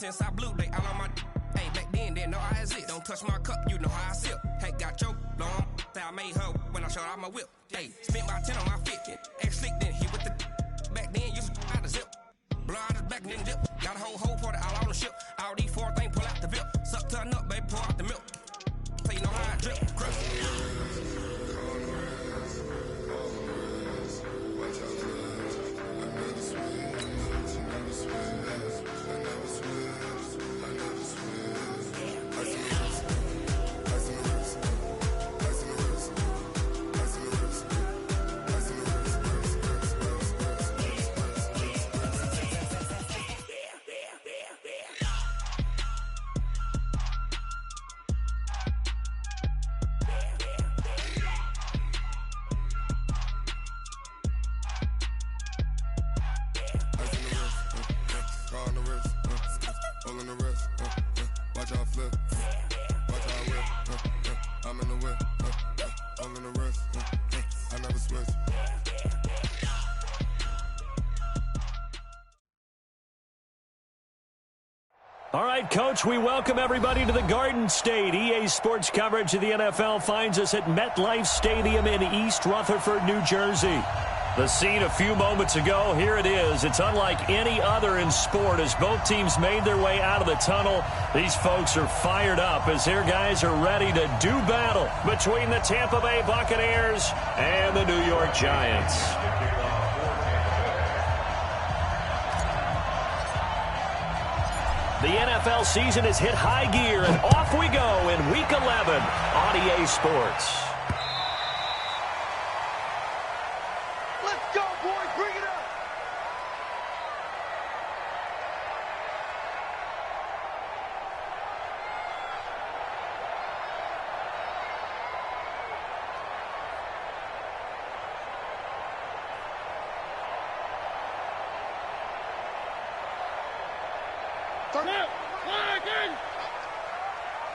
since I blew, they all on my hey, back then, didn't know I exist. Don't touch my cup, you know how I sip. Hey, got your long, say I made her when I showed out my whip. Hey, spent about 10 on my 50. Ex-slick, then hit with the back then, used to out the zip. Blow out his back, then dip. Got a whole party all on the ship. All these four things, pull out the bip. Suck to a nut, baby, pour out the milk. So you know how I drip, crush. All right, Coach, we welcome everybody to the Garden State. EA Sports coverage of the NFL finds us at MetLife Stadium in East Rutherford, New Jersey. The scene a few moments ago, here it is. It's unlike any other in sport as both teams made their way out of the tunnel. These folks are fired up as their guys are ready to do battle between the Tampa Bay Buccaneers and the New York Giants. The NFL season has hit high gear, and off we go in Week 11 on EA Sports. Let's go, boys. Bring it up.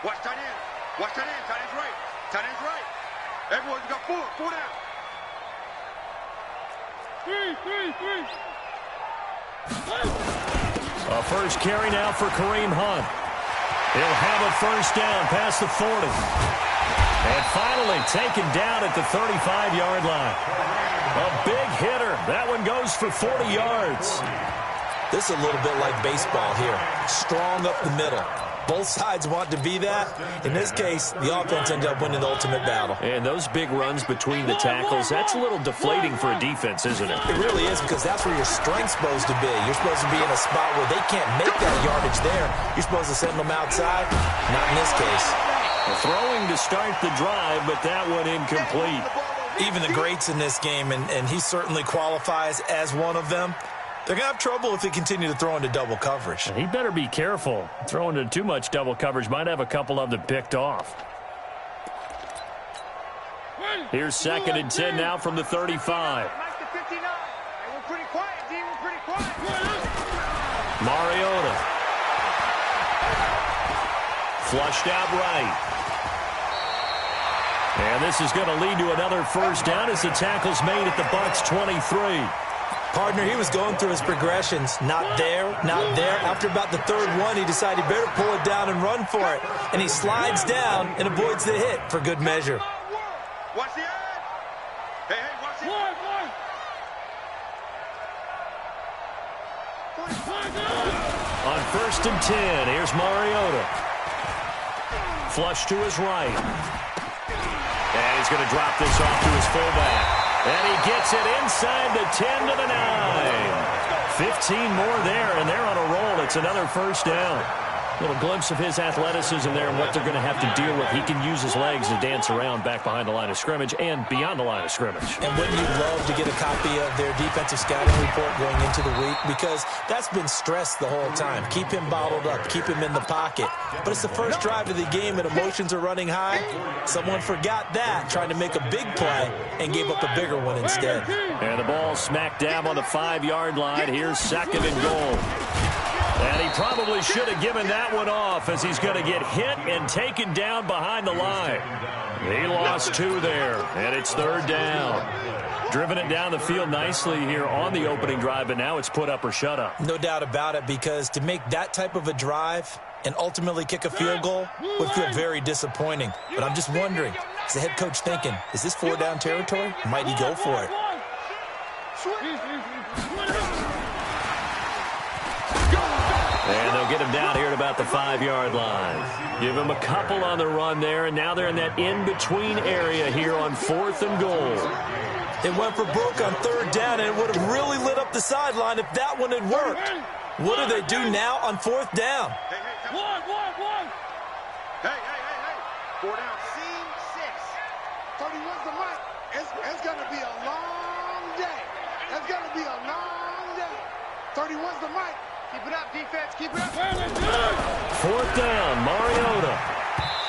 Watch tight end. Watch tight end. Tight end's right. Tight end's right. Everyone's got four. Four down. Three. A first carry now for Kareem Hunt. He'll have a first down past the 40. And finally taken down at the 35-yard line. A big hitter. That one goes for 40 yards. This is a little bit like baseball here. Strong up the middle. Both sides want to be that. In this case, the offense ended up winning the ultimate battle. And those big runs between the tackles, that's a little deflating for a defense, isn't it? It really is, because that's where your strength's supposed to be. You're supposed to be in a spot where they can't make that yardage there. You're supposed to send them outside. Not in this case. Throwing to start the drive, but that one incomplete. Even the greats in this game, and he certainly qualifies as one of them, they're going to have trouble if they continue to throw into double coverage. He better be careful. Throwing into too much double coverage might have a couple of them picked off. Here's 2nd and 10 now from the 35. Mariota. Flushed out right. And this is going to lead to another first down as the tackle's made at the Bucs 23. Partner, he was going through his progressions. Not there, not there. After about the third one, he decided he better pull it down and run for it. And he slides down and avoids the hit for good measure. Watch the end. Hey, watch the On 1st and 10, here's Mariota. Flush to his right. And he's going to drop this off to his fullback. And he gets it inside the 10 to the 9. 15 more there, and they're on a roll. It's another first down. Little glimpse of his athleticism there and what they're going to have to deal with. He can use his legs to dance around back behind the line of scrimmage and beyond the line of scrimmage. And wouldn't you love to get a copy of their defensive scouting report going into the week? Because that's been stressed the whole time. Keep him bottled up. Keep him in the pocket. But it's the first drive of the game and emotions are running high. Someone forgot that, trying to make a big play, and gave up a bigger one instead. And the ball smack dab on the 5-yard line. Here's 2nd and goal. And he probably should have given that one off as he's going to get hit and taken down behind the line. He lost 2 there, and it's 3rd down. Driven it down the field nicely here on the opening drive, but now it's put up or shut up. No doubt about it, because to make that type of a drive and ultimately kick a field goal would feel very disappointing. But I'm just wondering, is the head coach thinking, is this 4-down territory? Might he go for it? And they'll get him down here at about the 5-yard line. Give him a couple on the run there, and now they're in that in-between area here on 4th and goal. It went for broke on 3rd down, and it would have really lit up the sideline if that one had worked. What do they do now on 4th down? One. Hey. 4 down. Scene 6. 31's the mic. It's going to be a long day. It's going to be a long day. 31's the mic. Keep it up, defense. Keep it up. 4th down, Mariota.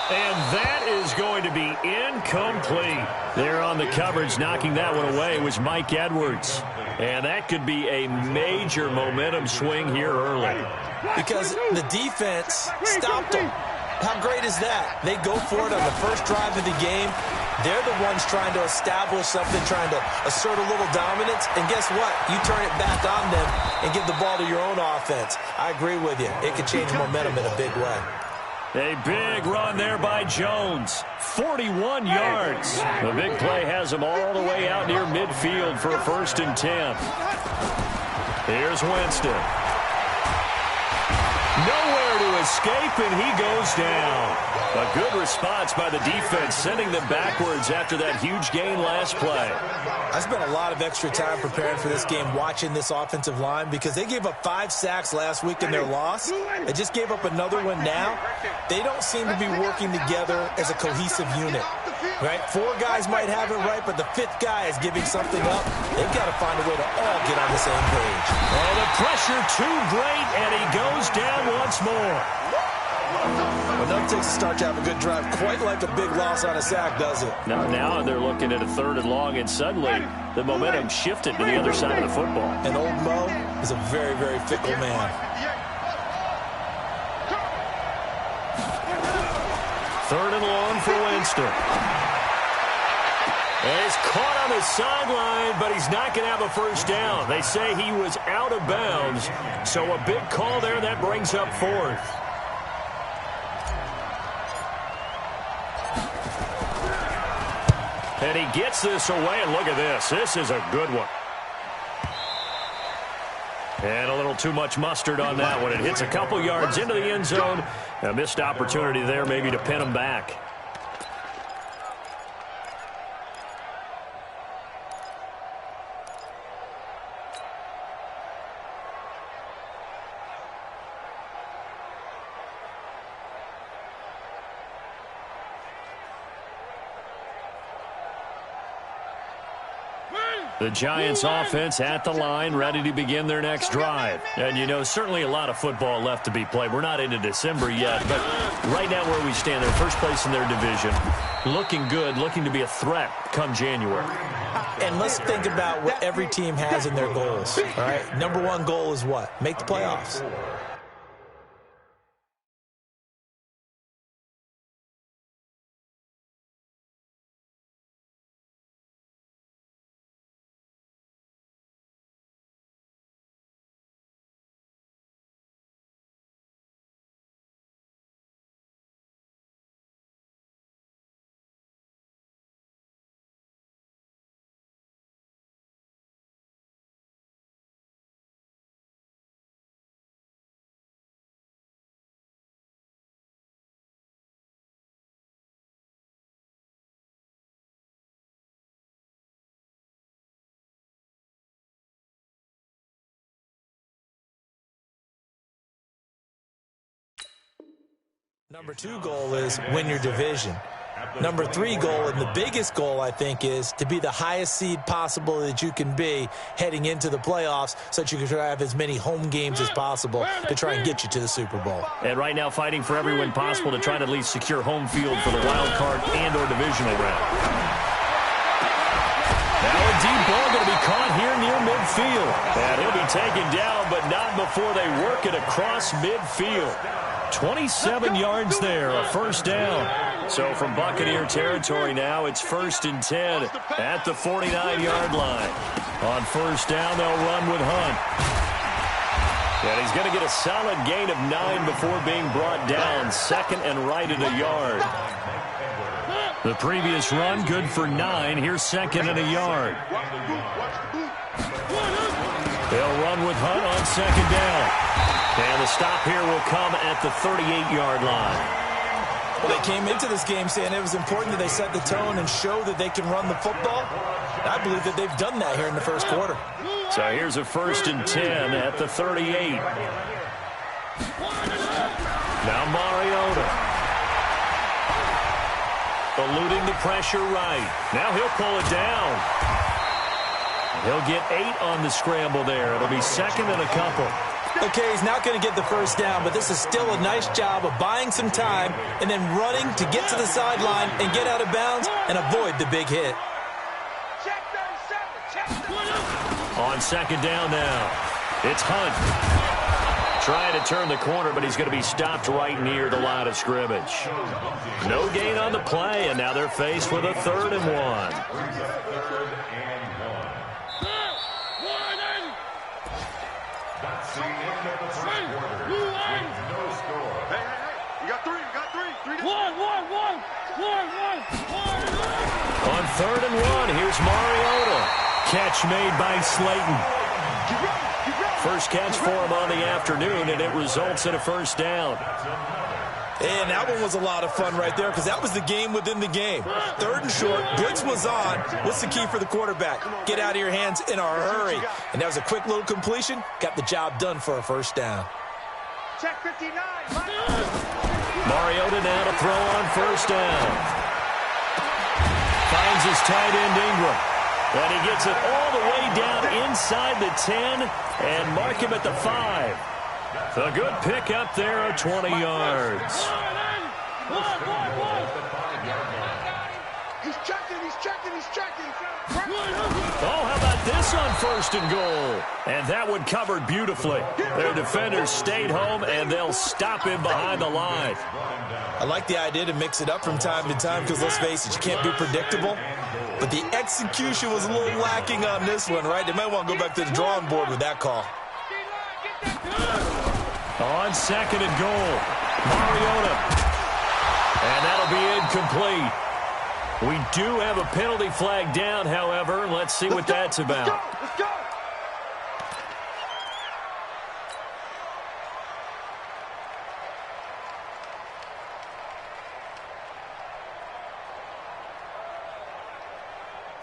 And that is going to be incomplete. There on the coverage, knocking that one away was Mike Edwards. And that could be a major momentum swing here early. Because the defense stopped them. How great is that? They go for it on the first drive of the game. They're the ones trying to establish something, trying to assert a little dominance. And guess what? You turn it back on them and give the ball to your own offense. I agree with you. It could change momentum in a big way. A big run there by Jones. 41 yards. The big play has him all the way out near midfield for a 1st and 10. Here's Winston. Nowhere to escape, and he goes down. A good response by the defense, sending them backwards after that huge gain last play. I spent a lot of extra time preparing for this game, watching this offensive line, because they gave up 5 sacks last week in their loss. They just gave up another one now. They don't seem to be working together as a cohesive unit. Right? 4 guys might have it right, but the 5th guy is giving something up. They've got to find a way to all get on the same page. Oh, the pressure too great, and he goes down once more. Enough takes to start to have a good drive, quite like a big loss on a sack, does it? Now they're looking at a 3rd and long, and suddenly the momentum shifted to the other side of the football. And old Mo is a very, very fickle man. 3rd and long for Winston. And he's caught on the sideline, but he's not going to have a 1st down. They say he was out of bounds, so a big call there that brings up 4th. And he gets this away, and look at this. This is a good one. And a little too much mustard on that one. It hits a couple yards into the end zone. A missed opportunity there maybe to pin him back. The Giants offense at the line, ready to begin their next drive. And, you know, certainly a lot of football left to be played. We're not into December yet, but right now where we stand, they're first place in their division. Looking good, looking to be a threat come January. And let's think about what every team has in their goals, all right? Number 1 goal is what? Make the playoffs. Number 2 goal is win your division. Number 3 goal, and the biggest goal, I think, is to be the highest seed possible that you can be heading into the playoffs so that you can try to have as many home games as possible to try and get you to the Super Bowl. And right now fighting for every win possible to try to at least secure home field for the wild card and or divisional round. Now a deep ball going to be caught here near midfield. And he'll be taken down, but not before they work it across midfield. 27 yards there, a first down. So from Buccaneer territory now, it's 1st and 10 at the 49-yard line. On first down, they'll run with Hunt. And he's going to get a solid gain of 9 before being brought down. 2nd and right at a yard. The previous run, good for 9. Here's 2nd and a yard. They'll run with Hunt on 2nd down. And the stop here will come at the 38-yard line. Well, they came into this game saying it was important that they set the tone and show that they can run the football. I believe that they've done that here in the first quarter. So here's a 1st and 10 at the 38. Now Mariota. Eluding the pressure right. Now he'll pull it down. He'll get 8 on the scramble there. It'll be 2nd and a couple. Okay, he's not going to get the first down, but this is still a nice job of buying some time and then running to get to the sideline and get out of bounds and avoid the big hit. On 2nd down now, it's Hunt. Trying to turn the corner, but he's going to be stopped right near the line of scrimmage. No gain on the play, and now they're faced with a 3rd and 1. On 3rd and 1, here's Mariota. Catch made by Slayton. First catch for him on the afternoon, and it results in a first down. And that one was a lot of fun right there because that was the game within the game. 3rd and short, blitz was on. What's the key for the quarterback? Get out of your hands in a hurry. And that was a quick little completion. Got the job done for a first down. Check 59. Mariota now to throw on first down. Finds his tight end Ingram. And he gets it all the way down inside the 10 and mark him at the 5. A good pick up there of 20 yards. He's checking. Oh, how about this on 1st and goal? And that one covered beautifully. Their defenders stayed home, and they'll stop him behind the line. I like the idea to mix it up from time to time because, let's face it, you can't be predictable. But the execution was a little lacking on this one, right? They might want to go back to the drawing board with that call. On 2nd and goal, Mariota. And that'll be incomplete. We do have a penalty flag down, however. Let's see what that's about. Let's go.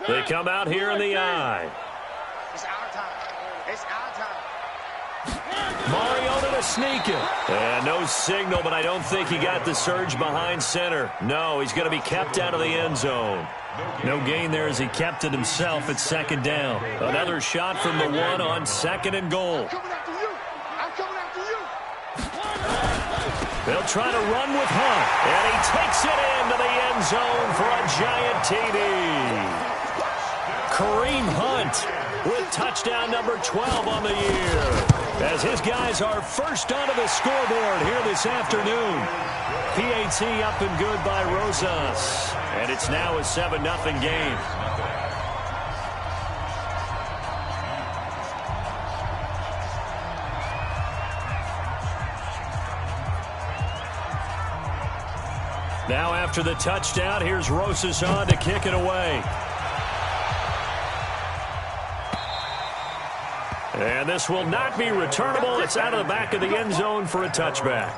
They come out here in the eye. It's our time. It's our time. Mariota to sneak it. And no signal, but I don't think he got the surge behind center. No, he's going to be kept out of the end zone. No gain there as he kept it himself at 2nd down. Another shot from the 1 on 2nd and goal. I'm coming after you. They'll try to run with Hunt. And he takes it into the end zone for a giant TD. Kareem Hunt with touchdown number 12 on the year, as his guys are first onto the scoreboard here this afternoon. PAT up and good by Rosas, and it's now a 7-0 game. Now after the touchdown, here's Rosas on to kick it away. And this will not be returnable. It's out of the back of the end zone for a touchback.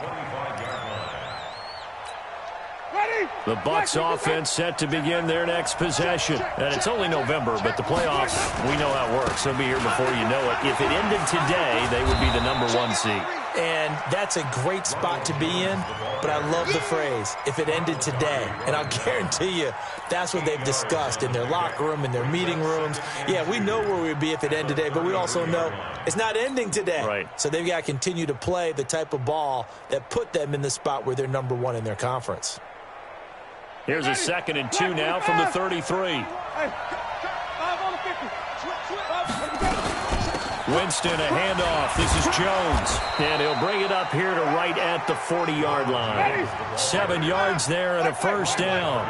The Bucs offense set to begin their next possession. And it's only November, but the playoffs, we know how it works. They'll be here before you know it. If it ended today, they would be the number 1 seed. And that's a great spot to be in, but I love the phrase, if it ended today. And I'll guarantee you that's what they've discussed in their locker room, in their meeting rooms. Yeah, we know where we'd be if it ended today, but we also know it's not ending today. Right. So they've got to continue to play the type of ball that put them in the spot where they're number 1 in their conference. Here's a 2nd and 2 now from the 33. Winston, a handoff. This is Jones. And he'll bring it up here to right at the 40-yard line. 7 yards there and a first down.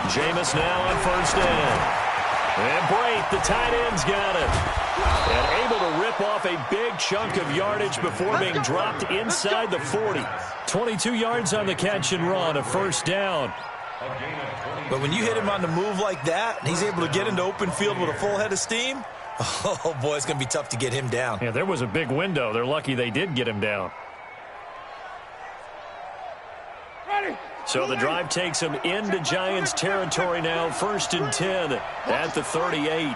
Jameis now on first down. And Brate, the tight end's got it. And able to rip off a big chunk of yardage before being dropped inside the 40. 22 yards on the catch and run, a first down. But when you hit him on the move like that, and he's able to get into open field with a full head of steam, oh, boy, it's going to be tough to get him down. Yeah, there was a big window. They're lucky they did get him down. So the drive takes him into Giants territory now. 1st and 10 at the 38.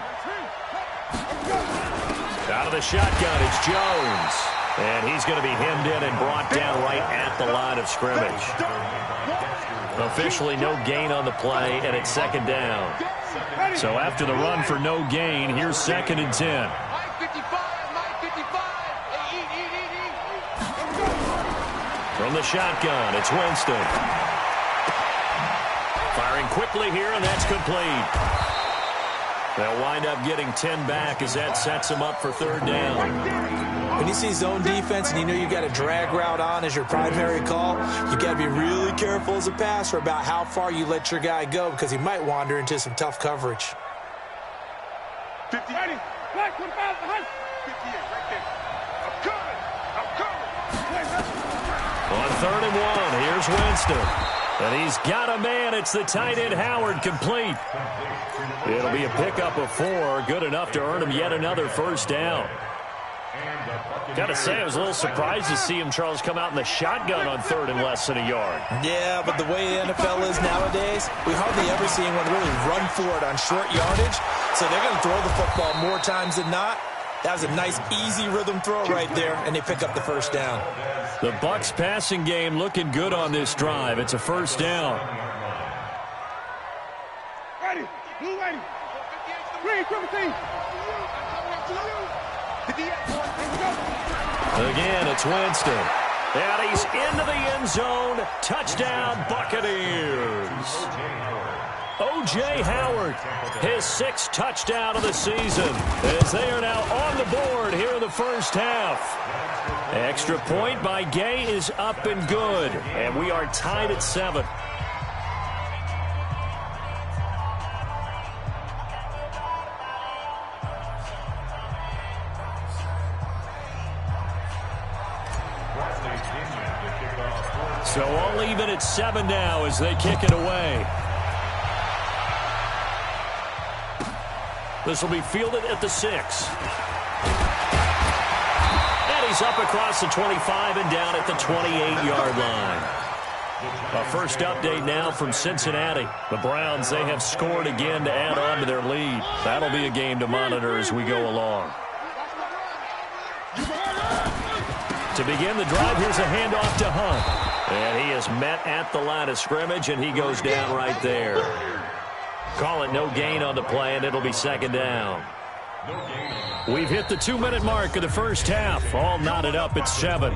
Out of the shotgun, it's Jones. And he's going to be hemmed in and brought down right at the line of scrimmage. Officially no gain on the play, and it's 2nd down. So after the run for no gain, here's 2nd and 10. From the shotgun, it's Winston. Firing quickly here, and that's complete. They'll wind up getting 10 back as that sets them up for 3rd down. When you see zone defense and you know you got a drag route on as your primary call, you got to be really careful as a passer about how far you let your guy go because he might wander into some tough coverage. 50. Ready. Black, 25 behind. 58 right there. I'm coming. On 3rd and 1, here's Winston. And he's got a man. It's the tight end, Howard, complete. It'll be a pickup of 4, good enough to earn him yet another first down. Got to say, I was a little surprised to see him, Charles, come out in the shotgun on 3rd and less than a yard. Yeah, but the way the NFL is nowadays, we hardly ever see anyone really run for it on short yardage. So they're going to throw the football more times than not. That was a nice, easy rhythm throw right there, and they pick up the first down. The Bucs passing game looking good on this drive. It's a first down. Ready. Blue ready. Green, 17. Again, it's Winston. And he's into the end zone. Touchdown, Buccaneers. O.J. Howard, his 6th touchdown of the season, as they are now on the board here in the first half. Extra point by Gay is up and good, and we are tied at 7. So all even at 7 now as they kick it away. This will be fielded at the 6. And he's up across the 25 and down at the 28-yard line. A first update now from Cincinnati. The Browns, they have scored again to add on to their lead. That'll be a game to monitor as we go along. To begin the drive, here's a handoff to Hunt. And he is met at the line of scrimmage, and he goes down right there. Call it no gain on the play, and it'll be 2nd down. We've hit the 2-minute mark of the first half. All knotted up at 7.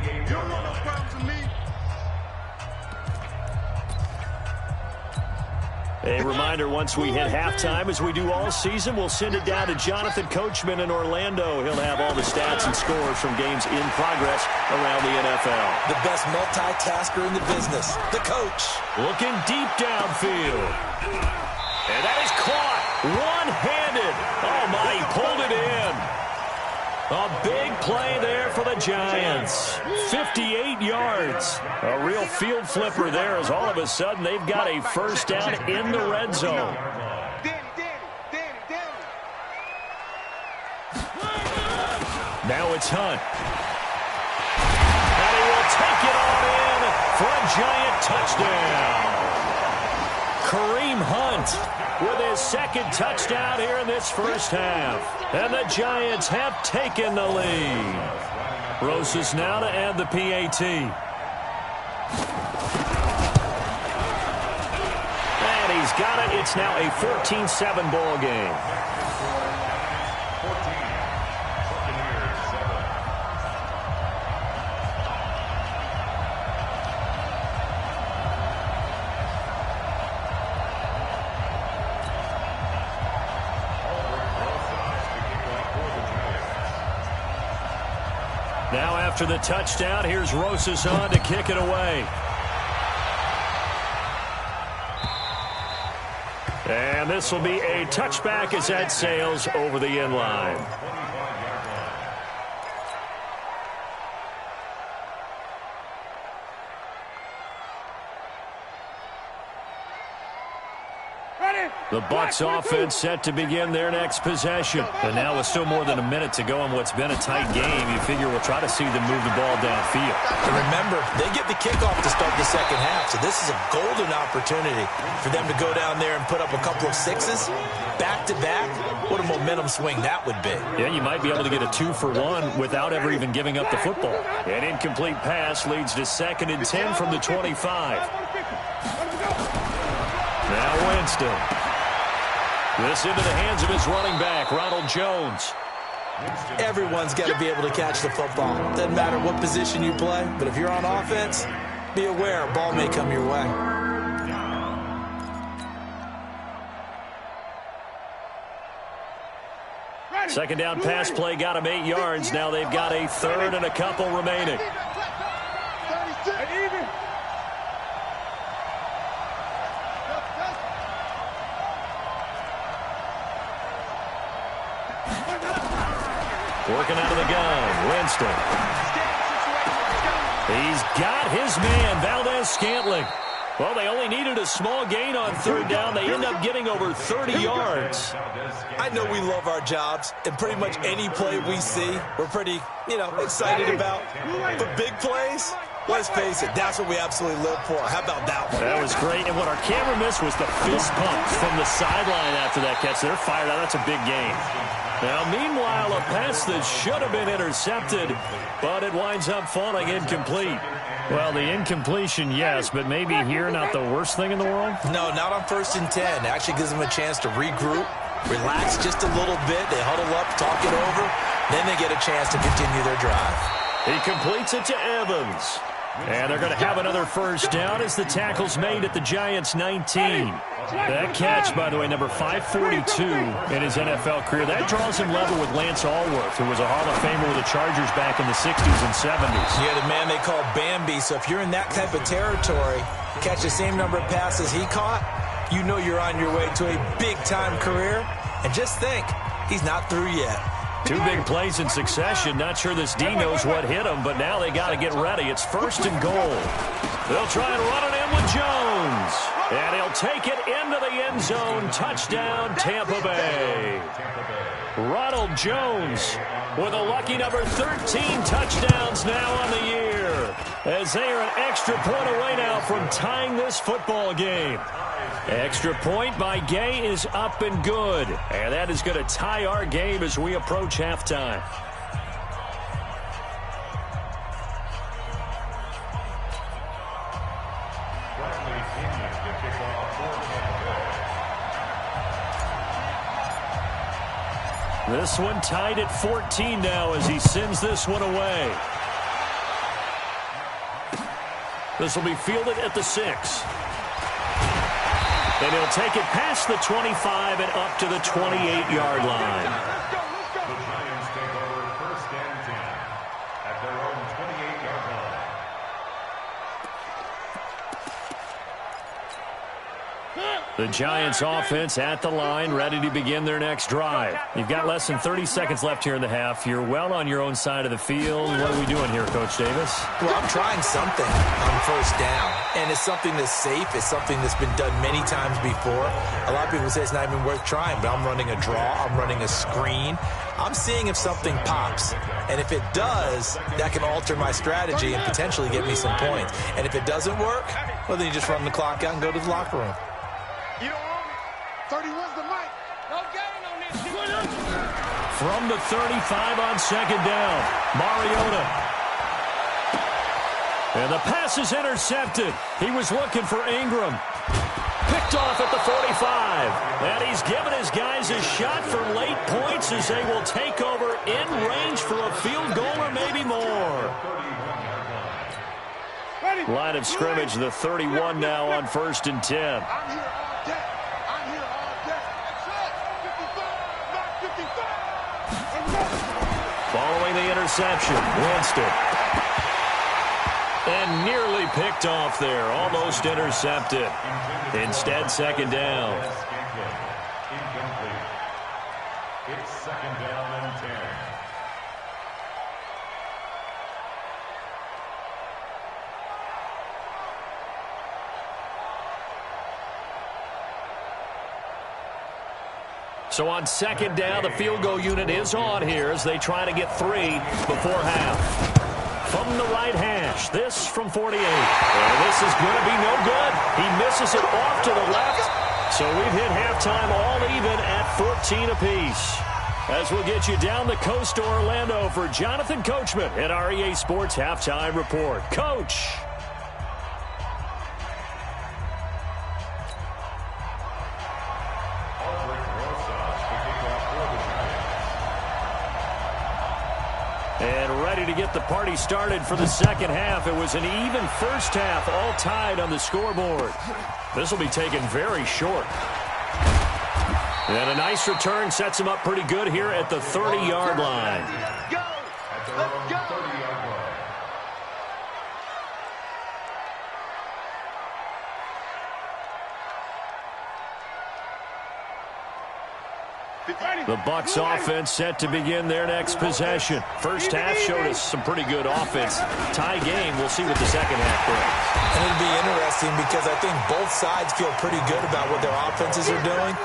A reminder, once we hit halftime, as we do all season, we'll send it down to Jonathan Coachman in Orlando. He'll have all the stats and scores from games in progress around the NFL. The best multitasker in the business, the coach. Looking deep downfield. And that is caught one-handed. Oh, my, he pulled it in. A big play there for the Giants. 58 yards. A real field flipper there as all of a sudden they've got a first down in the red zone. Now it's Hunt. And he will take it on in for a Giant touchdown. Kareem Hunt with his 2nd touchdown here in this first half. And the Giants have taken the lead. Rosas now to add the PAT. And he's got it. It's now a 14-7 ball game. After the touchdown, here's Rosas on to kick it away. And this will be a touchback as that sails over the end line. The Bucs offense set to begin their next possession. And now with still more than a minute to go in what's been a tight game, you figure we'll try to see them move the ball downfield. And remember, they get the kickoff to start the second half, so this is a golden opportunity for them to go down there and put up a couple of sixes back-to-back. What a momentum swing that would be. Yeah, you might be able to get a 2-for-1 without ever even giving up the football. An incomplete pass leads to 2nd and 10 from the 25. Now Winston. This into the hands of his running back, Ronald Jones. Everyone's got to be able to catch the football. Doesn't matter what position you play, but if you're on offense, be aware a ball may come your way. Second down pass play got him 8 yards. Now they've got a 3rd and a couple remaining. Working out of the gun, Winston. He's got his man, Valdez-Scantling. Well, they only needed a small gain on 3rd down. They end up getting over 30 yards. I know we love our jobs, and pretty much any play we see, we're pretty, excited about. But big plays, let's face it, that's what we absolutely live for. How about that one? That was great, and what our camera missed was the fist pump from the sideline after that catch. They're fired out. That's a big game. Now, meanwhile, a pass that should have been intercepted, but it winds up falling incomplete. Well, the incompletion, yes, but maybe here not the worst thing in the world? No, not on 1st and 10. It actually gives them a chance to regroup, relax just a little bit. They huddle up, talk it over. Then they get a chance to continue their drive. He completes it to Evans. And they're going to have another 1st down as the tackle's made at the Giants' 19. That catch, by the way, number 542 in his NFL career. That draws him level with Lance Allworth, who was a Hall of Famer with the Chargers back in the 60s and 70s. Yeah, the man they call Bambi. So if you're in that type of territory, catch the same number of passes he caught, you know you're on your way to a big-time career. And just think, he's not through yet. 2 big plays in succession. Not sure this D knows what hit him, but now they got to get ready. It's 1st and goal. They'll try and run it in with Jones. And he'll take it into the end zone. Touchdown, Tampa Bay. Ronald Jones with a lucky number 13 touchdowns now on the year, as they are an extra point away now from tying this football game. Extra point by Gay is up and good. And that is going to tie our game as we approach halftime. This one tied at 14 now as he sends this one away. This will be fielded at the 6. And he'll take it past the 25 and up to the 28-yard line. The Giants take over 1st and 10 at their own 28-yard line. The Giants offense at the line, ready to begin their next drive. You've got less than 30 seconds left here in the half. You're well on your own side of the field. What are we doing here, Coach Davis? Well, I'm trying something on 1st down, and it's something that's safe. It's something that's been done many times before. A lot of people say it's not even worth trying, but I'm running a draw. I'm running a screen. I'm seeing if something pops, and if it does, that can alter my strategy and potentially get me some points. And if it doesn't work, well, then you just run the clock out and go to the locker room. You don't own it. 31's the mic. No gain on this. From the 35 on 2nd down, Mariota. And the pass is intercepted. He was looking for Ingram. Picked off at the 45. And he's given his guys a shot for late points as they will take over in range for a field goal or maybe more. Line of scrimmage, the 31 now on 1st and 10. I'm here all day. I'm here all day. 55, not 55. Following the interception, Winston. And nearly picked off there. Almost intercepted. Instead, second down. Incomplete. It's second down and 10. So on second down, the field goal unit is on here as they try to get 3 before half. From the right hash, this from 48. And this is going to be no good. He misses it off to the left. So we've hit halftime all even at 14 apiece. As we'll get you down the coast to Orlando for Jonathan Coachman at our EA Sports Halftime Report. Coach. And ready to get the party started for the second half. It was an even first half, all tied on the scoreboard. This will be taken very short. And a nice return sets him up pretty good here at the 30-yard line. Go! Let's go! The Bucs offense set to begin their next possession. First half showed us some pretty good offense. Tie game, we'll see what the second half brings. And it'll be interesting because I think both sides feel pretty good about what their offenses are doing.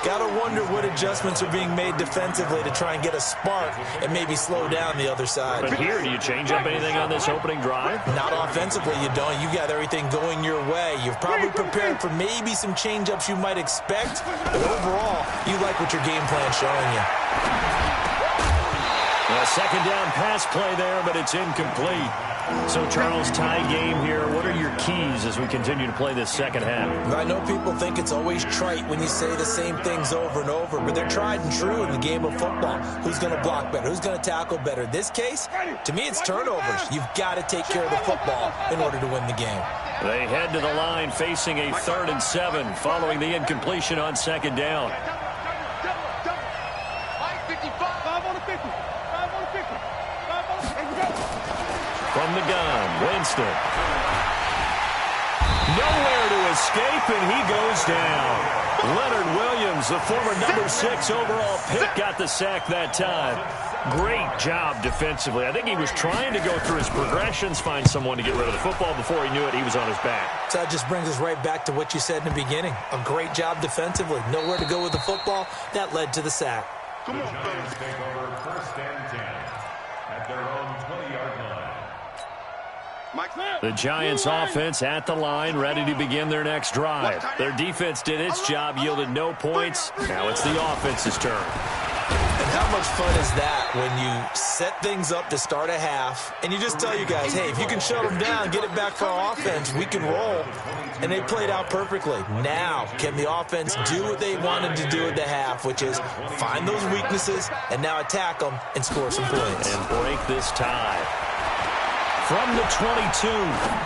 Got to wonder what adjustments are being made defensively to try and get a spark and maybe slow down the other side. But here, do you change up anything on this opening drive? Not offensively, you don't. You got everything going your way. You've probably prepared for maybe some change-ups you might expect, but overall, you like what your game plan's showing you. A second down pass play there, but it's incomplete. So, Charles, tie game here. What are your keys as we continue to play this second half? I know people think it's always trite when you say the same things over and over, but they're tried and true in the game of football. Who's going to block better? Who's going to tackle better? In this case, to me, it's turnovers. You've got to take care of the football in order to win the game. They head to the line facing a 3rd and 7 following the incompletion on second down. From the gun, Winston. Nowhere to escape, and he goes down. Leonard Williams, the former number 6 overall pick, got the sack that time. Great job defensively. I think he was trying to go through his progressions, find someone to get rid of the football. Before he knew it, he was on his back. So that just brings us right back to what you said in the beginning. A great job defensively. Nowhere to go with the football. That led to the sack. Come on, fellas. Take over 1st and 10 at their own 20-yard line. The Giants offense at the line, ready to begin their next drive. Their defense did its job, yielded no points. Now it's the offense's turn. And how much fun is that when you set things up to start a half, and you just tell you guys, hey, if you can shut them down, get it back for our offense, we can roll. And they played out perfectly. Now, can the offense do what they wanted to do at the half, which is find those weaknesses and now attack them and score some points. And break this tie. From the 22,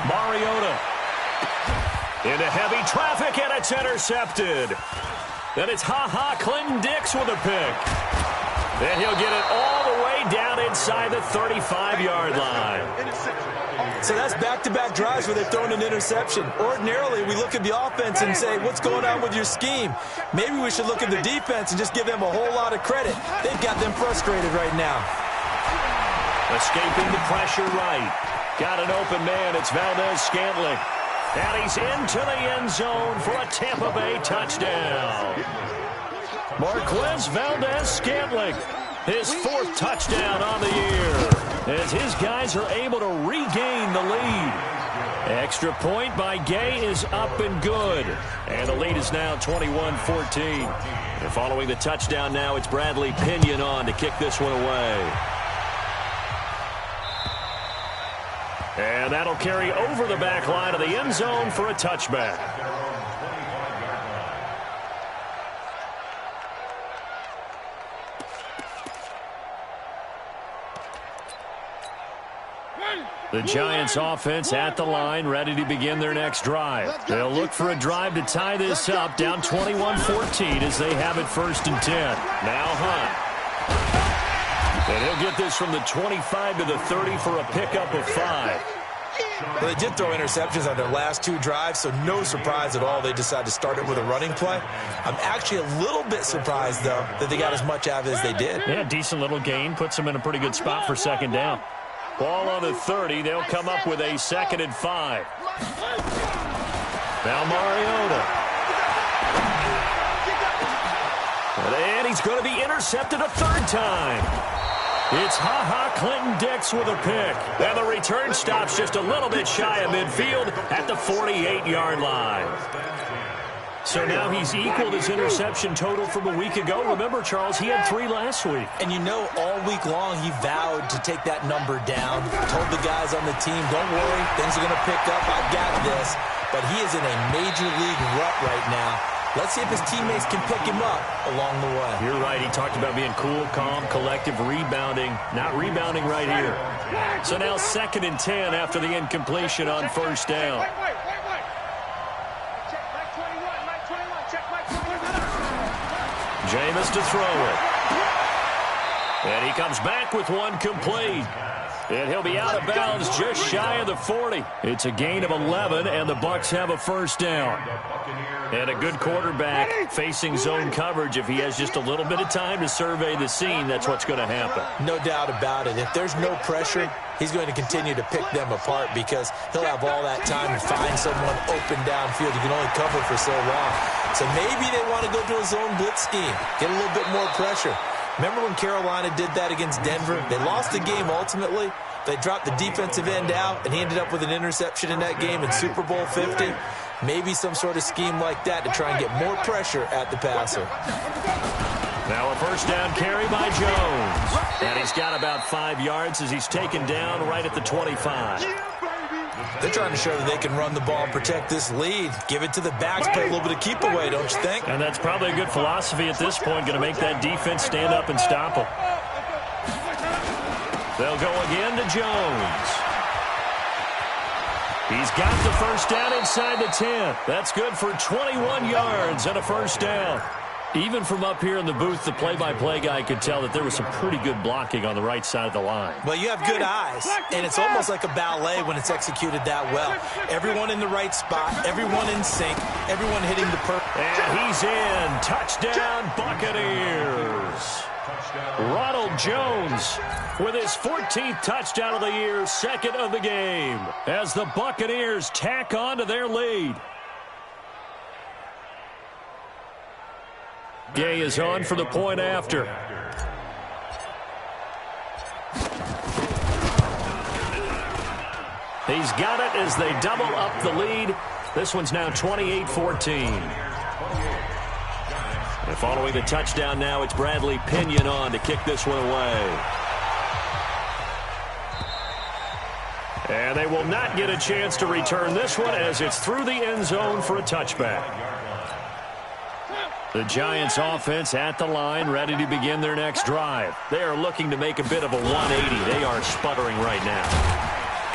Mariota. Into heavy traffic, and it's intercepted. Then it's Clinton Dix with a pick. Then he'll get it all the way down inside the 35-yard line. So that's back-to-back drives where they've thrown an interception. Ordinarily, we look at the offense and say, what's going on with your scheme? Maybe we should look at the defense and just give them a whole lot of credit. They've got them frustrated right now. Escaping the pressure right. Got an open man. It's Valdez-Scantling. And he's into the end zone for a Tampa Bay touchdown. Marquez Valdez-Scantling, his 4th touchdown on the year, as his guys are able to regain the lead. Extra point by Gay is up and good. And the lead is now 21-14. And following the touchdown now, it's Bradley Pinion on to kick this one away. And that'll carry over the back line of the end zone for a touchback. The Giants offense at the line, ready to begin their next drive. They'll look for a drive to tie this up, down 21-14 as they have it 1st and 10. Now Hunt. And he'll get this from the 25 to the 30 for a pickup of 5. Well, they did throw interceptions on their last 2 drives, so no surprise at all they decided to start it with a running play. I'm actually a little bit surprised, though, that they got as much out of it as they did. Yeah, decent little gain. Puts them in a pretty good spot for second down. Ball on the 30. They'll come up with a 2nd and 5. Now Mariota. And he's going to be intercepted a 3rd time. It's Ha-Ha Clinton-Dix with a pick. And the return stops just a little bit shy of midfield at the 48-yard line. So now he's equaled his interception total from a week ago. Remember, Charles, he had 3 last week. And you know, all week long he vowed to take that number down. Told the guys on the team, don't worry, things are going to pick up. I've got this. But he is in a major league rut right now. Let's see if his teammates can pick him up along the way. You're right. He talked about being cool, calm, collective, rebounding. Not rebounding right here. So now 2nd and 10 after the incompletion on 1st down. Jameis to throw it. And he comes back with one complete. And he'll be out of bounds just shy of the 40. It's a gain of 11, and the Bucs have a 1st down. And a good quarterback facing zone coverage. If he has just a little bit of time to survey the scene, that's what's going to happen. No doubt about it. If there's no pressure, he's going to continue to pick them apart because he'll have all that time to find someone open downfield. You can only cover for so long. So maybe they want to go to a zone blitz scheme, get a little bit more pressure. Remember when Carolina did that against Denver? They lost the game ultimately. They dropped the defensive end out, and he ended up with an interception in that game in Super Bowl 50. Maybe some sort of scheme like that to try and get more pressure at the passer. Now a 1st down carry by Jones. And he's got about 5 yards as he's taken down right at the 25. They're trying to show that they can run the ball and protect this lead. Give it to the backs, play a little bit of keep away, don't you think? And that's probably a good philosophy at this point, going to make that defense stand up and stop them. They'll go again to Jones. He's got the 1st down inside the 10. That's good for 21 yards and a 1st down. Even from up here in the booth, the play-by-play guy could tell that there was some pretty good blocking on the right side of the line. Well, you have good eyes, and it's almost like a ballet when it's executed that well. Everyone in the right spot, everyone in sync, everyone hitting the perfect. And he's in. Touchdown, Buccaneers. Ronald Jones with his 14th touchdown of the year, 2nd of the game, as the Buccaneers tack on to their lead. Gay is on for the point after. He's got it as they double up the lead. This one's now 28-14. And following the touchdown now, it's Bradley Pinion on to kick this one away. And they will not get a chance to return this one as it's through the end zone for a touchback. The Giants offense at the line, ready to begin their next drive. They are looking to make a bit of a 180. They are sputtering right now.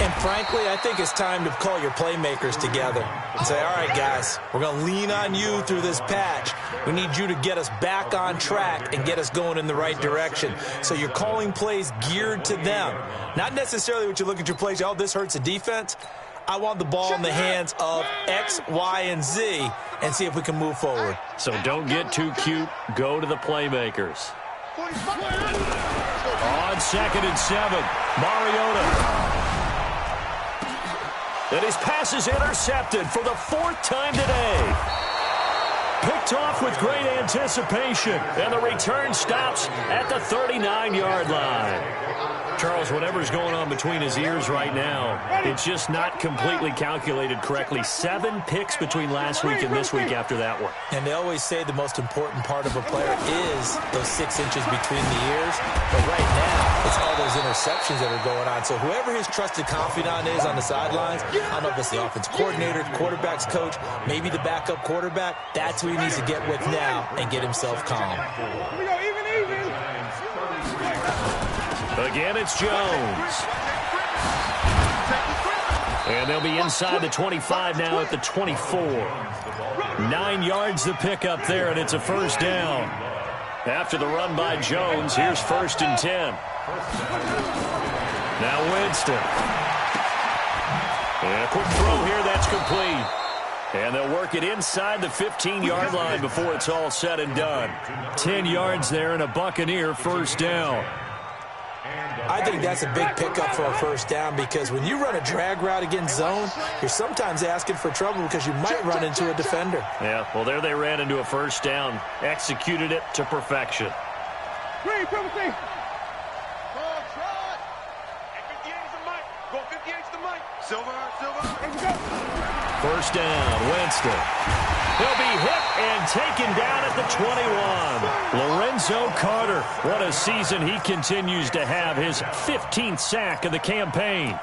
And frankly, I think it's time to call your playmakers together and say, all right, guys, we're going to lean on you through this patch. We need you to get us back on track and get us going in the right direction. So you're calling plays geared to them. Not necessarily what you look at your plays, oh, this hurts the defense. I want the ball in the hands of X, Y, and Z and see if we can move forward. So don't get too cute. Go to the playmakers. On 2nd and 7, Mariota. And his pass is intercepted for the 4th time today. Picked off with great anticipation. And the return stops at the 39-yard line. Charles, whatever's going on between his ears right now, it's just not completely calculated correctly. 7 picks between last week and this week after that one. And they always say the most important part of a player is those 6 inches between the ears. But right now, it's all those interceptions that are going on. So whoever his trusted confidant is on the sidelines, I don't know if it's the offense coordinator, the quarterback's coach, maybe the backup quarterback, that's who he needs to get with now and get himself calm. Again, it's Jones. And they'll be inside the 25 now at the 24. 9 yards the pick up there, and it's a 1st down. After the run by Jones, here's 1st and 10. Now Winston. And a quick throw here, that's complete. And they'll work it inside the 15-yard line before it's all said and done. 10 yards there and a Buccaneer first down. I think that's a big pickup for a first down because when you run a drag route against zone, you're sometimes asking for trouble because you might run into a defender. Yeah, well, there they ran into a first down. Executed it to perfection. First down, Winston. He'll be hit and taken down at the 21. Lorenzo Carter, what a season he continues to have. His 15th sack of the campaign.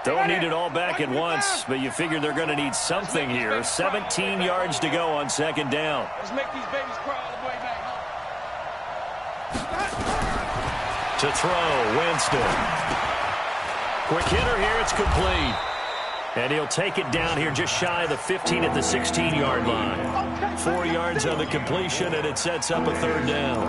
Don't need it all back at once, but you figure they're going to need something here. 17 yards to go on second down. Let's make these babies cry all the way back home. To throw, Winston. Quick hitter here, it's complete. And he'll take it down here just shy of the 15 at the 16-yard line. 4 yards on the completion, and it sets up a third down.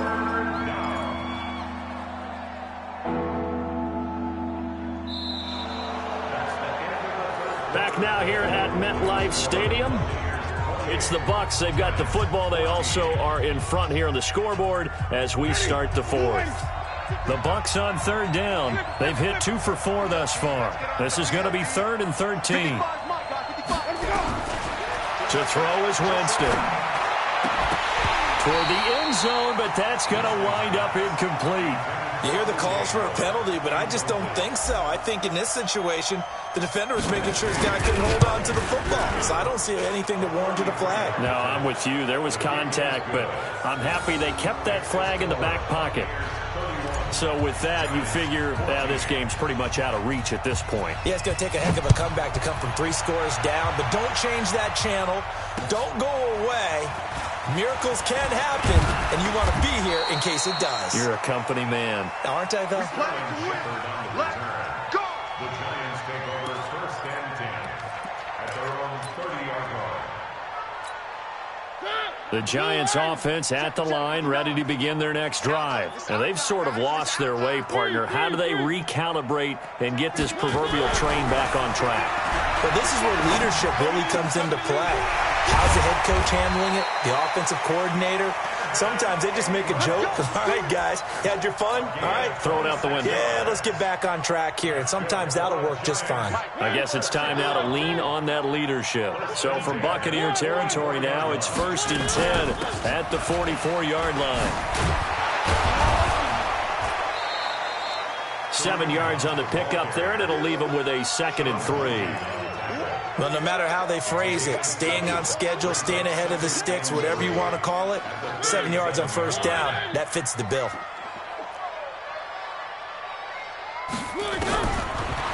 Back now here at MetLife Stadium. It's the Bucs. They've got the football. They also are in front here on the scoreboard as we start the fourth. The Bucs on third down. They've hit 2 for 4 thus far. This is going to be 3rd and 13. To throw is Winston. Toward the end zone, but that's going to wind up incomplete. You hear the calls for a penalty, but I just don't think so. I think in this situation, the defender was making sure his guy couldn't hold on to the football. So I don't see anything that warranted a flag. No, I'm with you. There was contact, but I'm happy they kept that flag in the back pocket. So with that, you figure this game's pretty much out of reach at this point. Yeah, it's going to take a heck of a comeback to come from 3 scores down, but don't change that channel. Don't go away. Miracles can happen, and you want to be here in case it does. You're a company man. Aren't I, though? Let's go! The Giants take over first and 10 at their own 30-yard line. The Giants offense at the line, ready to begin their next drive. And they've sort of lost their way, partner. How do they recalibrate and get this proverbial train back on track? Well, this is where leadership really comes into play. How's the head coach handling it? The offensive coordinator? Sometimes they just make a joke. All right, guys, you had your fun? All right. Throw it out the window. Yeah, let's get back on track here. And sometimes that'll work just fine. I guess it's time now to lean on that leadership. So from Buccaneer territory now, it's 1st and 10 at the 44-yard line. 7 yards on the pickup there, and it'll leave them with a 2nd and 3. Well, no matter how they phrase it, staying on schedule, staying ahead of the sticks, whatever you want to call it, 7 yards on first down, that fits the bill.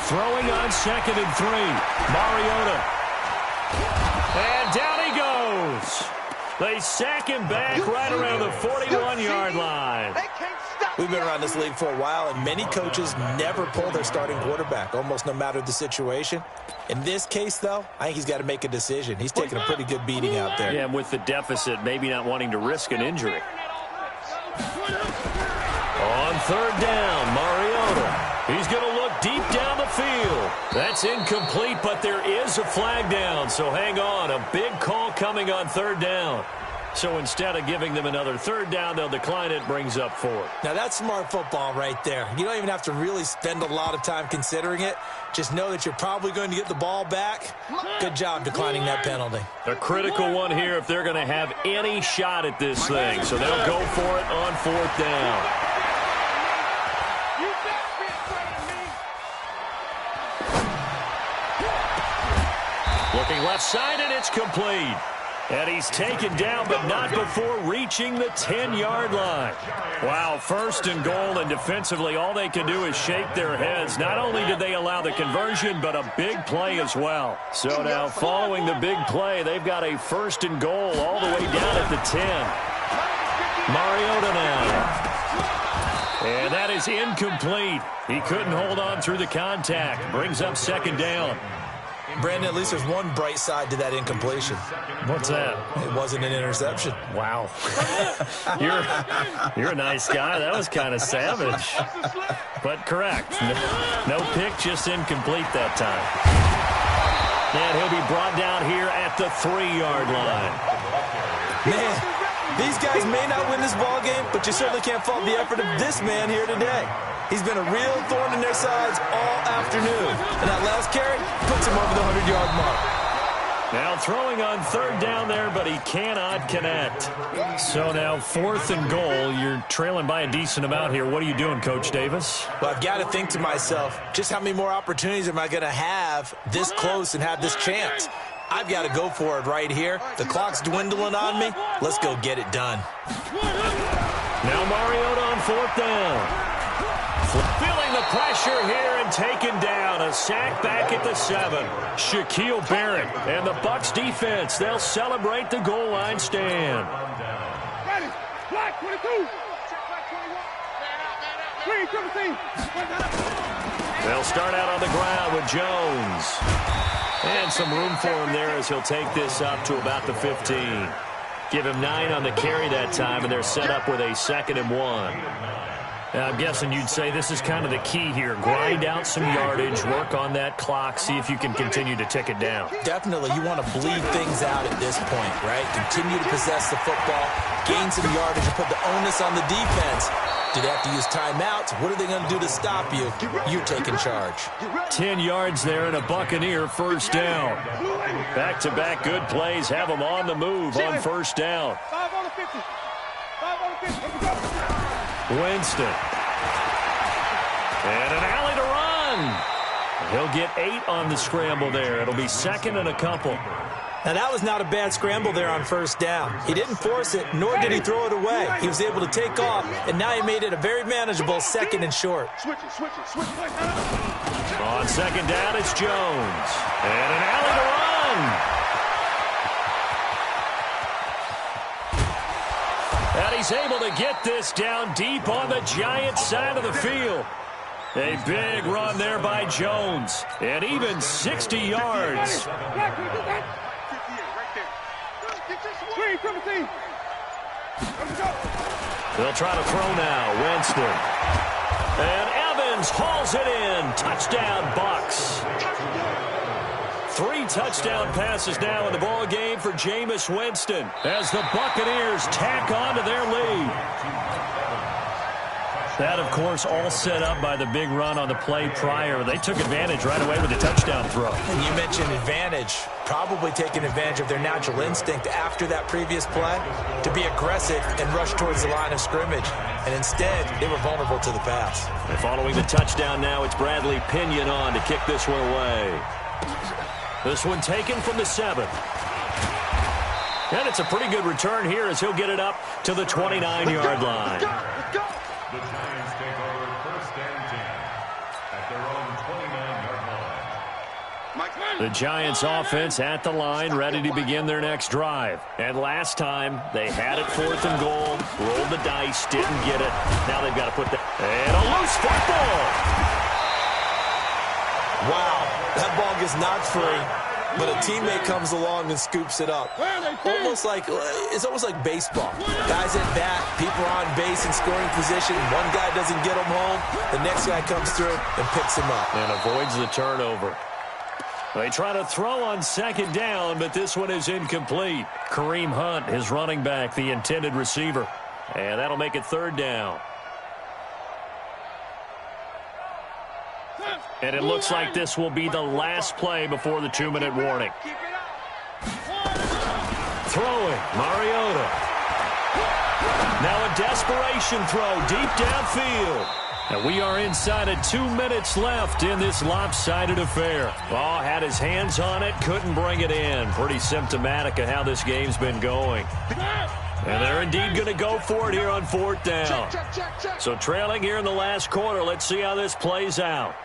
Throwing on 2nd and 3. Mariota. And down he goes. They sack him back right around the 41-yard line. We've been around this league for a while, and many coaches never pull their starting quarterback, almost no matter the situation. In this case, though, I think he's got to make a decision. He's taking a pretty good beating out there. Yeah, and with the deficit, maybe not wanting to risk an injury. On third down, Mariota. He's going to look deep down the field. That's incomplete, but there is a flag down, so hang on. A big call coming on third down. So instead of giving them another third down, they'll decline it, brings up 4. Now, that's smart football right there. You don't even have to really spend a lot of time considering it. Just know that you're probably going to get the ball back. Good job declining that penalty. A critical one here if they're going to have any shot at this thing. So they'll go for it on 4th down. Looking left side, and it's complete. And he's taken down, but not before reaching the 10-yard line. Wow, 1st and goal, and defensively, all they can do is shake their heads. Not only did they allow the conversion, but a big play as well. So now, following the big play, they've got a 1st and goal all the way down at the 10. Mariota now. And that is incomplete. He couldn't hold on through the contact. Brings up 2nd down. Brandon, at least there's one bright side to that incompletion. What's that? It wasn't an interception. Wow. You're a nice guy. That was kind of savage. But correct. No pick, just incomplete that time. And he'll be brought down here at the 3-yard line. Man, these guys may not win this ball game, but you certainly can't fault the effort of this man here today. He's been a real thorn in their sides all afternoon. And that last carry puts him over the 100-yard mark. Now throwing on 3rd down there, but he cannot connect. So now 4th and goal. You're trailing by a decent amount here. What are you doing, Coach Davis? Well, I've got to think to myself, just how many more opportunities am I going to have this close and have this chance? I've got to go for it right here. The clock's dwindling on me. Let's go get it done. Now Mariota on 4th down. Feeling the pressure here and taken down. A sack back at the 7. Shaquille Barrett and the Bucs defense. They'll celebrate the goal line stand. Ready. Black 22. Green 17. They'll start out on the ground with Jones. And some room for him there as he'll take this up to about the 15. Give him 9 on the carry that time, and they're set up with a 2nd and 1. I'm guessing you'd say this is kind of the key here. Grind out some yardage, work on that clock, see if you can continue to tick it down. Definitely, you want to bleed things out at this point, right? Continue to possess the football, gain some yardage, and put the onus on the defense. Do they have to use timeouts? What are they going to do to stop you? You're taking charge. 10 yards there and a Buccaneer 1st down. Back-to-back good plays have them on the move on 1st down. 5 on the 50. 5 on the 50. Here we go. Winston. And an alley to run. He'll get 8 on the scramble there. It'll be 2nd and a couple. Now, that was not a bad scramble there on 1st down. He didn't force it, nor did he throw it away. He was able to take off, and now he made it a very manageable 2nd and short. Switch it. On 2nd down, it's Jones. And an alley to run. And he's able to get this down deep on the Giants side of the field. A big run there by Jones. And even 60 yards. They'll try to throw now. Winston. And Evans hauls it in. Touchdown, Bucs. 3 touchdown passes now in the ball game for Jameis Winston as the Buccaneers tack on to their lead. That, of course, all set up by the big run on the play prior. They took advantage right away with the touchdown throw. And you mentioned advantage. Probably taking advantage of their natural instinct after that previous play to be aggressive and rush towards the line of scrimmage. And instead, they were vulnerable to the pass. And following the touchdown now, it's Bradley Pinion on to kick this one away. This one taken from the 7. And it's a pretty good return here as he'll get it up to the 29-yard line. The Giants take over 1st and 10 at their own 29-yard line. The Giants offense at the line, ready to begin their next drive. And last time, they had it 4th and goal, rolled the dice, didn't get it. Now they've got to put that. And a loose football. Wow, that ball gets knocked free, but a teammate comes along and scoops it up. It's almost like baseball. Guys at bat, people are on base in scoring position. One guy doesn't get them home. The next guy comes through and picks him up. And avoids the turnover. They try to throw on 2nd down, but this one is incomplete. Kareem Hunt, his running back, the intended receiver. And that'll make it 3rd down. And it looks like this will be the last play before the 2-minute warning. Throwing, Mariota. Now a desperation throw deep downfield. And we are inside of 2 minutes left in this lopsided affair. Oh, had his hands on it, couldn't bring it in. Pretty symptomatic of how this game's been going. And they're indeed going to go for it here on 4th down. So trailing here in the last quarter, let's see how this plays out.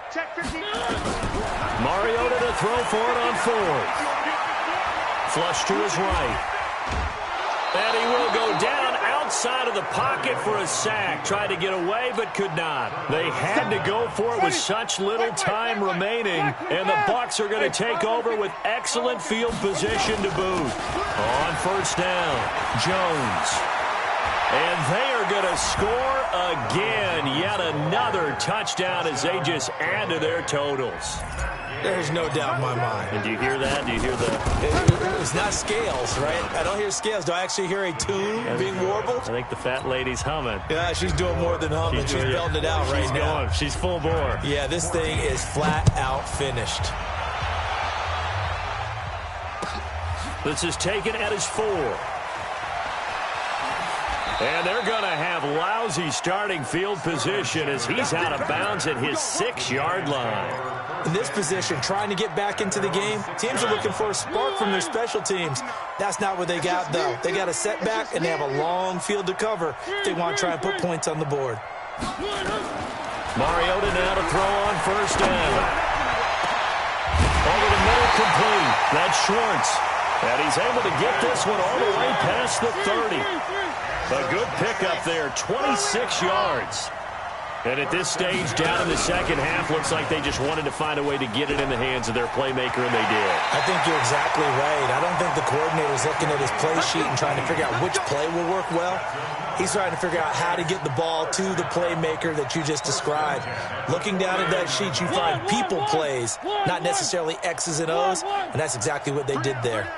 Mariota to throw for it on 4th. Flush to his right. And he will go down outside of the pocket for a sack. Tried to get away, but could not. They had to go for it with such little time remaining, and the Bucs are going to take over with excellent field position to boot. On first down, Jones. And they are going to score again. Yet another touchdown as they just add to their totals. There's no doubt in my mind. And do you hear that? Do you hear the... It's not scales, right? I don't hear scales. Do I actually hear a tune being warbled? I think the fat lady's humming. Yeah, she's doing more than humming. She's belting it out right now. Going. She's full bore. Yeah, this thing is flat out finished. This is taken at his 4. And they're going to have lousy starting field position as he's out of bounds at his 6-yard line. In this position, trying to get back into the game, teams are looking for a spark from their special teams. That's not what they got, though. They got a setback, and they have a long field to cover if they want to try and put points on the board. Mariota now to throw on first down. Over the middle, complete. That's Schwartz. And he's able to get this one all the way past the 30. A good pickup there, 26 yards. And at this stage, down in the second half, looks like they just wanted to find a way to get it in the hands of their playmaker, and they did. I think you're exactly right. I don't think the coordinator's looking at his play sheet and trying to figure out which play will work well. He's trying to figure out how to get the ball to the playmaker that you just described. Looking down at that sheet, you find people plays, not necessarily X's and O's, and that's exactly what they did there.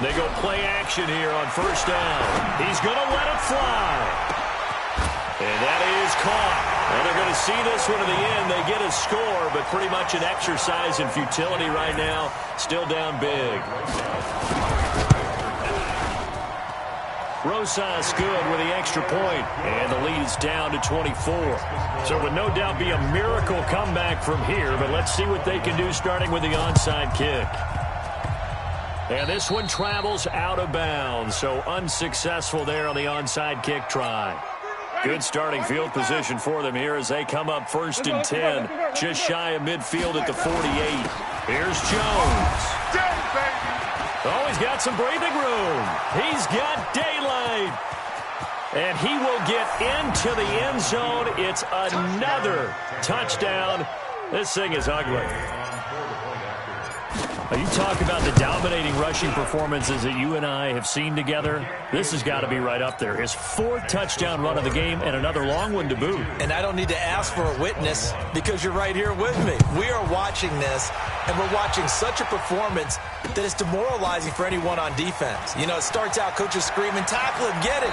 They go play action here on first down. He's going to let it fly. And that is caught. And they're going to see this one to the end. They get a score, but pretty much an exercise in futility right now. Still down big. Rosas good with the extra point. And the lead is down to 24. So it would no doubt be a miracle comeback from here, but let's see what they can do starting with the onside kick. And this one travels out of bounds, so unsuccessful there on the onside kick try. Good starting field position for them here as they come up first and 10, just shy of midfield at the 48. Here's Jones. Oh, he's got some breathing room. He's got daylight. And he will get into the end zone. It's another touchdown. This thing is ugly. You talk about the dominating rushing performances that you and I have seen together. This has got to be right up there. His 4th touchdown run of the game and another long one to boot. And I don't need to ask for a witness because you're right here with me. We are watching this, and we're watching such a performance that it's demoralizing for anyone on defense. You know, it starts out coaches screaming, tackle him, get him.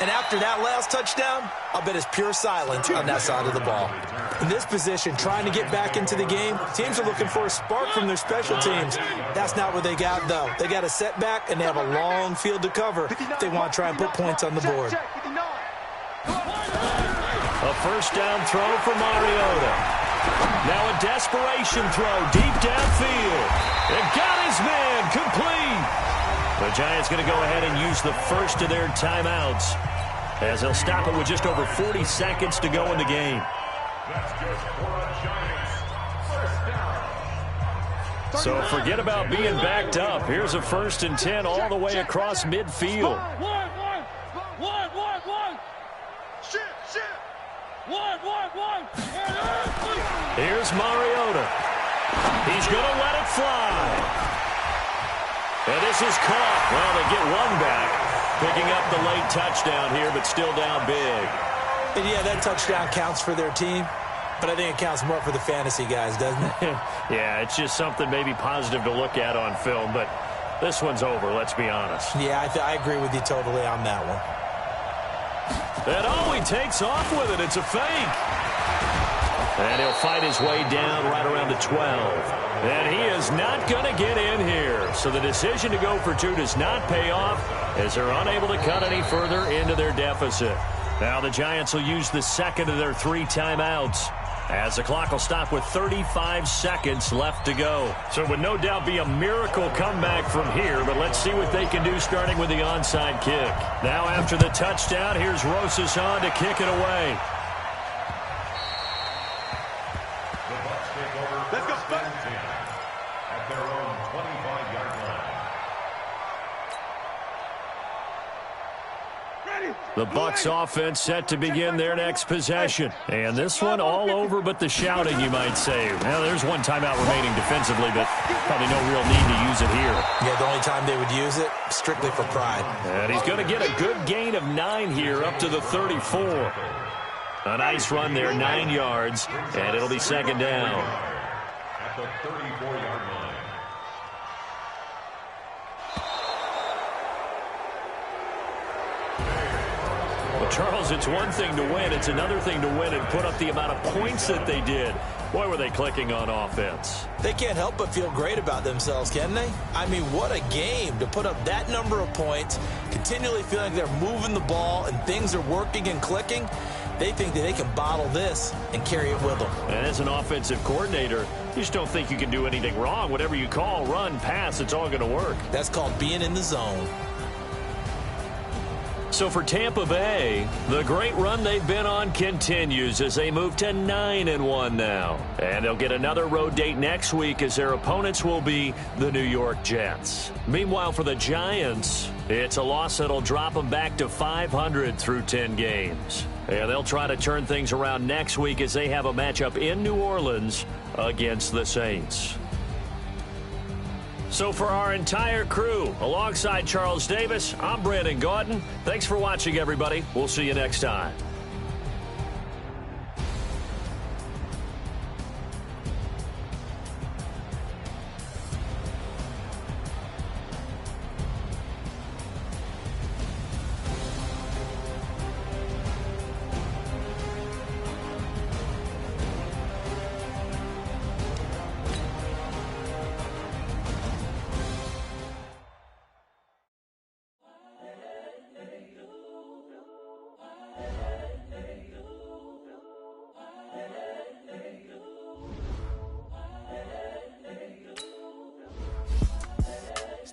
And after that last touchdown, I'll bet it's pure silence on that side of the ball. In this position, trying to get back into the game, teams are looking for a spark from their special teams. That's not what they got, though. They got a setback, and they have a long field to cover if they want to try and put points on the board. A first down throw for Mariota. Now a desperation throw deep downfield. And got his man complete. The Giants going to go ahead and use the first of their timeouts as they'll stop it with just over 40 seconds to go in the game. So forget about being backed up. Here's a 1st and 10 all the way across midfield. Here's Mariota. He's going to let it fly. And this is caught. Well, they get one back. Picking up the late touchdown here, but still down big. And yeah, that touchdown counts for their team, but I think it counts more for the fantasy guys, doesn't it? Yeah, it's just something maybe positive to look at on film, but this one's over, let's be honest. Yeah, I agree with you totally on that one. And he takes off with it. It's a fake. And he'll fight his way down right around the 12. And he is not going to get in here. So the decision to go for 2 does not pay off as they're unable to cut any further into their deficit. Now the Giants will use the second of their 3 timeouts as the clock will stop with 35 seconds left to go. So it would no doubt be a miracle comeback from here, but let's see what they can do starting with the onside kick. Now after the touchdown, here's Rosas on to kick it away. Let's go, at their own 25-yard line. The Bucs offense set to begin their next possession. And this one all over but the shouting, you might say. Well, there's one timeout remaining defensively, but probably no real need to use it here. Yeah, the only time they would use it, strictly for pride. And he's going to get a good gain of 9 here up to the 34. A nice run there, 9 yards, and it'll be second down. At the 34-yard line. Well, Charles, it's one thing to win. It's another thing to win and put up the amount of points that they did. Boy, were they clicking on offense. They can't help but feel great about themselves, can they? I mean, what a game to put up that number of points, continually feeling like they're moving the ball and things are working and clicking. They think that they can bottle this and carry it with them. And as an offensive coordinator, you just don't think you can do anything wrong. Whatever you call, run, pass, it's all going to work. That's called being in the zone. So for Tampa Bay, the great run they've been on continues as they move to 9-1 now. And they'll get another road date next week as their opponents will be the New York Jets. Meanwhile, for the Giants, it's a loss that'll drop them back to 500 through 10 games. And they'll try to turn things around next week as they have a matchup in New Orleans against the Saints. So for our entire crew, alongside Charles Davis, I'm Brandon Gaudin. Thanks for watching, everybody. We'll see you next time.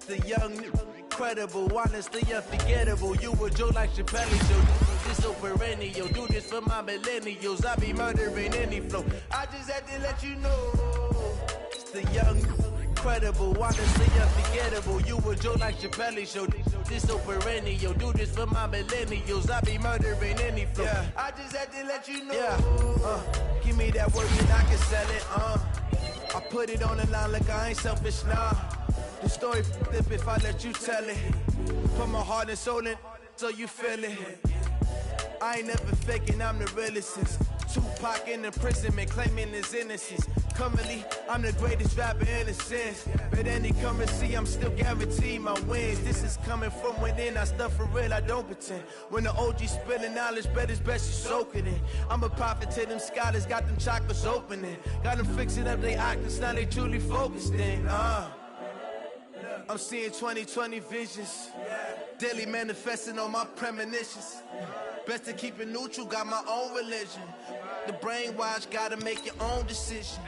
The young, incredible, honestly unforgettable. You were Joe like Chappelle, so this so perennial. Do this for my millennials. I be murdering any flow. I just had to let you know. It's the young, incredible, honestly unforgettable. You were Joe like Chappelle, so this so perennial. Do this for my millennials. I be murdering any flow. Yeah. I just had to let you know. Yeah. Give me that word and I can sell it. I put it on the line like I ain't selfish, nah. The story flip if I let you tell it. Put my heart and soul in so you feel it. I ain't never faking, I'm the realest since Tupac in imprisonment, claiming his innocence. Currently, I'm the greatest rapper in a sense. But any currency, I'm still guaranteed my wins. This is coming from within, I stuff for real, I don't pretend. When the OG spilling knowledge, bet it's best you soak it in. I'm a prophet to them scholars, got them chakras opening. Got them fixing up they octaves, now they truly focused in. I'm seeing 2020 visions. Daily manifesting on my premonitions. Best to keep it neutral, got my own religion. The brainwash, gotta make your own decision.